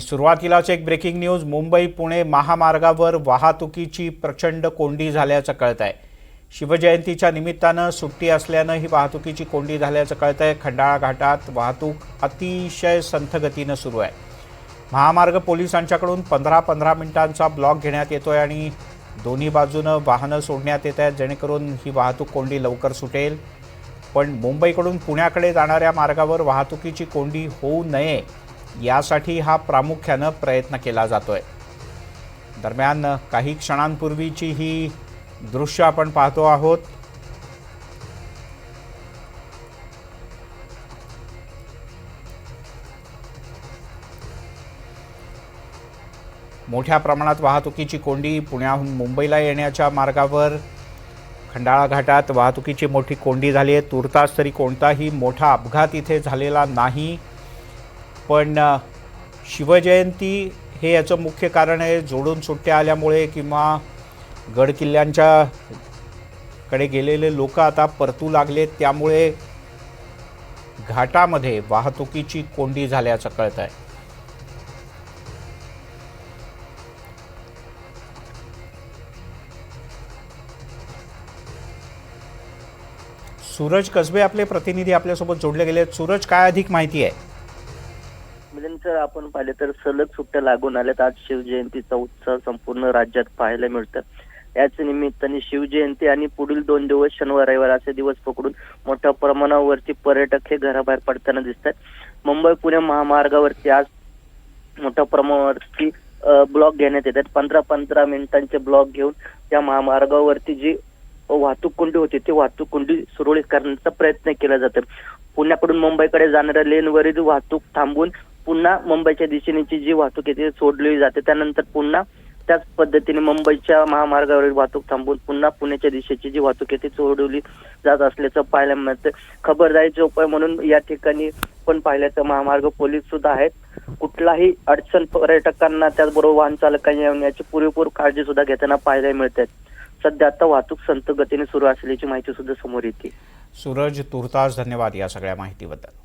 सुरुवातीलाच एक breaking news. Mumbai Pune महामार्गावर वाहतुकीची प्रचंड कोंडी झाल्याचं कळतंय। शिवजयंतीच्या निमित्तानं सुट्टी असल्यानं ही वाहतुकीची कोंडी झाल्याचं कळतंय। खंडाळा घाटात वाहतूक अतिशय संथ गतीनं सुरू आहे। महामार्ग पोलिसांच्याकडून 15-15 मिनिटांचा ब्लॉक घेण्यात येतोय आणि दोन्ही बाजूनं वाहनं सोडण्यात येत आहेत, जेणेकरून ही वाहतूक कोंडी लवकर सुटेल। पण मुंबईकडून पुण्याकडे जाणाऱ्या मार्गावर वाहतुकीची कोंडी होऊ नये यासाठी हा प्रामुख्याने प्रयत्न केला जातोय। दरम्यान काही क्षणांपूर्वीची ही दृश्य आपण पाहतो आहोत। मोठ्या प्रमाणात वाहतुकीची कोंडी पुण्याहून मुंबईला येण्याच्या मार्गावर खंडाळा घाटात वाहतुकीची मोठी कोंडी झाली आहे। तुर्तास तरी कोणताही मोठा अपघात इथे झालेला नाही, पण शिवजयंती हे याचं मुख्य कारण आहे। जोडून सुट्ट्या आल्यामुळे किंवा गड किल्ल्यांच्या कडे गेलेले लोक आता परतू लागलेत, त्यामुळे घाटामध्ये वाहतुकीची कोंडी झाल्याचं कळत आहे। सूरज कसबे आपले प्रतिनिधी आपल्यासोबत जोडले गेले आहेत। सूरज, काय अधिक माहिती आहे? जर आपण पाहिले तर सलग सुट्ट्या लागून आल्यात। आज शिवजयंतीचा उत्सव संपूर्ण राज्यात पाहायला मिळतं। याच निमित्ताने शिवजयंती आणि पुढील 2 दिवस शनिवार रविवार असे दिवस पकडून मोठ्या प्रमाणावरती पर्यटक हे घराबाहेर पडताना दिसतात। मुंबई पुणे महामार्गावरती आज मोठ्या प्रमाणावरती ब्लॉक घेण्यात येतात। 15-15 मिनिटांचे ब्लॉक घेऊन त्या महामार्गावरती जी वाहतूक कोंडी होती ती वाहतूक कोंडी सुरळीत करण्याचा प्रयत्न केला जातो। पुण्याकडून मुंबईकडे जाणाऱ्या लेनवरील वाहतूक थांबून पुन्हा मुंबईच्या दिशेनेची जी वाहतूक आहे ती सोडली जाते। त्यानंतर पुन्हा त्याच पद्धतीने मुंबईच्या महामार्गावरील वाहतूक थांबून पुन्हा पुण्याच्या दिशेची जी वाहतूक आहे ती सोडवली जात असल्याचं पाहायला मिळतं। खबरदारीचा उपाय म्हणून या ठिकाणी पण पाहिलं तर महामार्ग पोलीस सुद्धा आहेत। कुठलाही अडचण पर्यटकांना त्याचबरोबर वाहन चालकांना याची पुरेपूर काळजी सुद्धा घेताना पाहायला मिळते। सध्या आता वाहतूक संथ गतीने सुरू असल्याची माहिती सुद्धा समोर येते। सूरज, तुर्तास धन्यवाद या सगळ्या माहितीबद्दल।